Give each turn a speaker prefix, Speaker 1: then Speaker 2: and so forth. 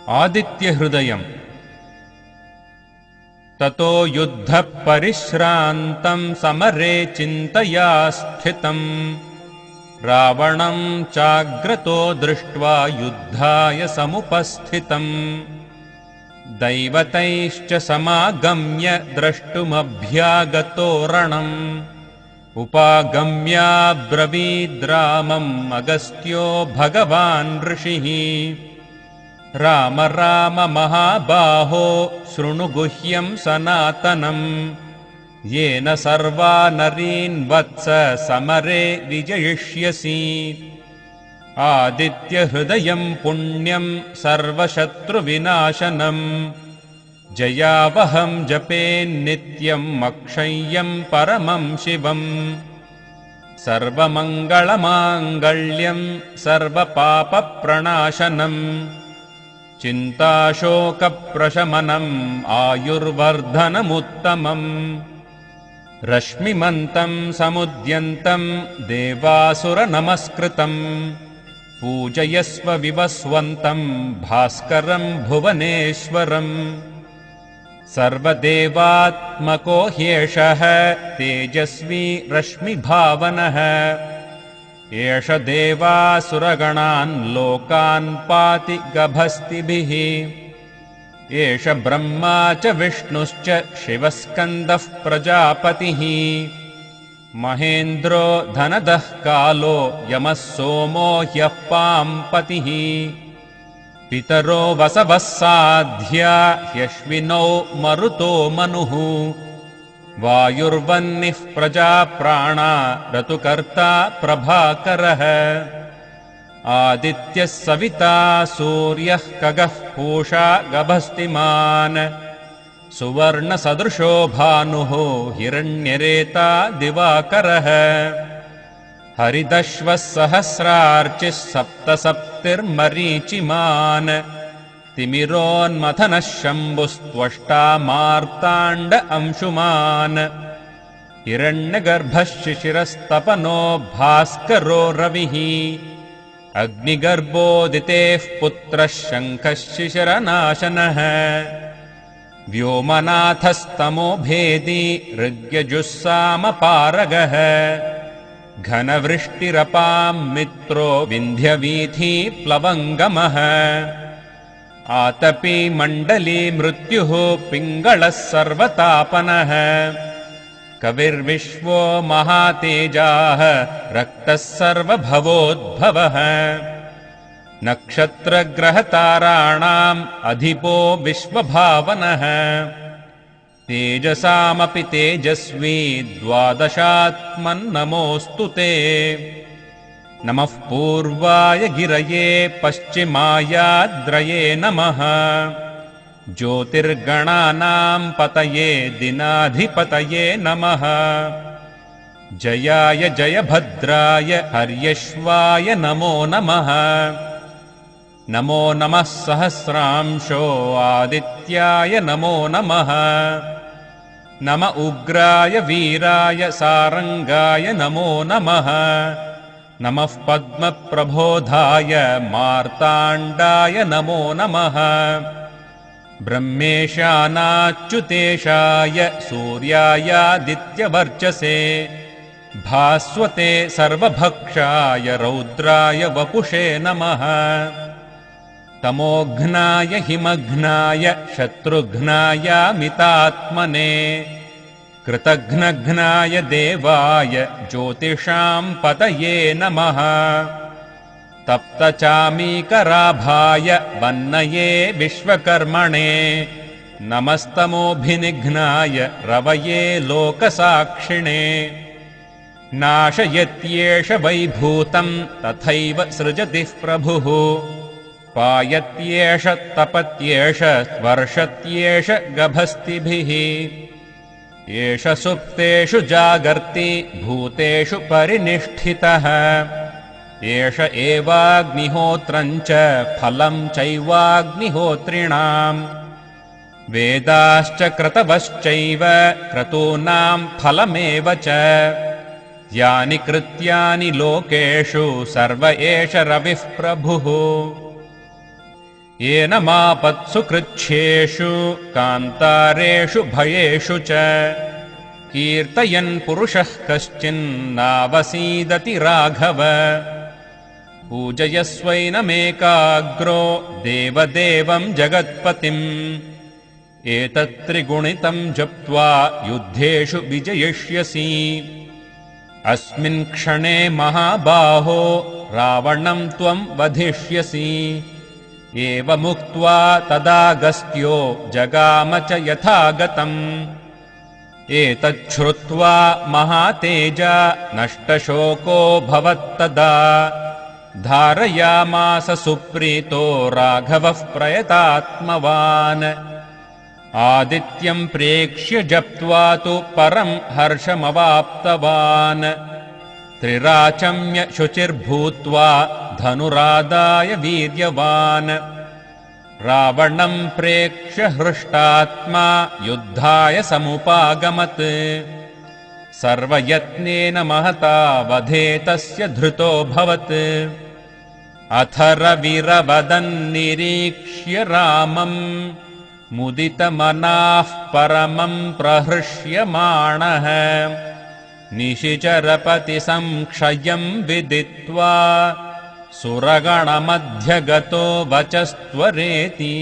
Speaker 1: आदित्यहृदयम्। ततो युद्धः परिश्रान्तं समरे चिन्तया स्थितम् रावणं चाग्रतो दृष्ट्वा युद्धाय समुपस्थितम् दैवतैश्च समागम्य द्रष्टुमभ्यागतो रणम् उपागम्याब्रवीद्रामम् अगस्त्यो भगवान् ऋषिः राम राम महाबाहो शृणु गुह्यं सनातनम् येन सर्वा नरीन् वत्स समरे विजयिष्यसि आदित्यहृदयं पुण्यं सर्वशत्रुविनाशनम् जयावहं जपेन्नित्यम् अक्षय्यं परमं शिवम् सर्वमङ्गलमाङ्गल्यं सर्वपापप्रणाशनम् चिन्ताशोकप्रशमनम् आयुर्वर्धनमुत्तमम् रश्मिमन्तं समुद्यन्तं देवासुरनमस्कृतम् पूजयस्व विवस्वन्तं भास्करं भुवनेश्वरम् सर्वदेवात्मको ह्येषः तेजस्वी रश्मिभावनः एष देवासुरगणान् लोकान् पाति गभस्तिभिः एष ब्रह्मा च विष्णुश्च शिवस्कन्दः प्रजापतिः महेन्द्रो धनदः कालो यमः सोमो ह्यः पाम्पतिः पितरो वसवः साध्या ह्यश्विनौ मरुतो मनुः वायुर्वह्निः प्रजाप्राणा ऋतुकर्ता प्रभाकरः आदित्यः सविता सूर्यः खगः पूषा गभस्तिमान् सुवर्णसदृशो भानुः हिरण्यरेता दिवाकरः हरिदश्वः सहस्रार्चिः सप्तसप्तिर्मरीचिमान् तिमिरोन्मथनः शम्भुस्त्वष्टा मार्ताण्ड अंशुमान् हिरण्यगर्भः शिशिरस्तपनो भास्करो रविः अग्निगर्भोदितेः पुत्रः शङ्खः शिशिरनाशनः व्योमनाथस्तमो भेदी ऋग्यजुस्सामपारगः घनवृष्टिरपां मित्रो विन्ध्यवीथी प्लवङ्गमः आतपी मण्डली मृत्युः पिङ्गळः सर्वतापनः कविर्विश्वो महातेजाः रक्तः सर्वभवोद्भवः नक्षत्रग्रहताराणाम् अधिपो विश्वभावनः तेजसामपि तेजस्वी द्वादशात्मन्नमोऽस्तु ते नमः पूर्वाय गिरये पश्चिमायाद्रये नमः ज्योतिर्गणानां पतये दिनाधिपतये नमः जयाय जयभद्राय हर्यश्वाय नमो नमः नमो नमः सहस्रांशो आदित्याय नमो नमः नम उग्राय वीराय सारंगाय नमो नमः नमः पद्मप्रबोधाय मार्ताण्डाय नमो नमः ब्रह्मेशानाच्युतेशाय सूर्यायादित्यवर्चसे भास्वते सर्वभक्षाय रौद्राय वपुषे नमः तमोघ्नाय हिमघ्नाय शत्रुघ्नायामितात्मने कृतघ्नघ्नाय देवाय ज्योतिषां पतये नमः तप्तचामीकराभाय वह्नये विश्वकर्मणे नमस्तमोभिनिघ्नाय रवये लोकसाक्षिणे नाशयत्येष वैभूतं तथैव सृजति प्रभुः पायत्येष तपत्येष वर्षत्येष गभस्तिभिः एष सुप्तेषु जागर्ति भूतेषु परिनिष्ठितः एष एवाग्निहोत्रं च फलं चैवाग्निहोत्रिणाम् वेदाश्च क्रतवश्चैव क्रतूनां फलमेव च यानि कृत्यानि लोकेषु सर्व एष रविः प्रभुः येन मापत्सु कृच्छ्रेषु कान्तारेषु भयेषु च कीर्तयन् पुरुषः कश्चिन्नावसीदति राघव पूजयस्वैनमेकाग्रो देवदेवं जगत्पतिम् एतत्त्रिगुणितं जप्त्वा युद्धेषु विजयिष्यसि अस्मिन् क्षणे महाबाहो रावणं त्वं वधिष्यसि एवमुक्त्वा तदागस्त्यो जगाम च यथागतम् एतच्छ्रुत्वा महातेजा नष्टशोको भवत्तदा धारयामास सुप्रीतो राघवः प्रयतात्मवान् आदित्यं प्रेक्ष्य जप्त्वा तु परं हर्षमवाप्तवान् त्रिराचम्य शुचिर्भूत्वा धनुरादाय वीर्यवान् रावणं प्रेक्ष्य हृष्टात्मा युद्धाय समुपागमत् सर्वयत्नेन महता वधे तस्य धृतोऽभवत् अथ रविरवदन्निरीक्ष्य रामम् मुदितमनाः परमं प्रहृष्यमाणः निशिचरपतिसंक्षयं विदित्वा सुरगणमध्यगतो वचस्त्वरेति।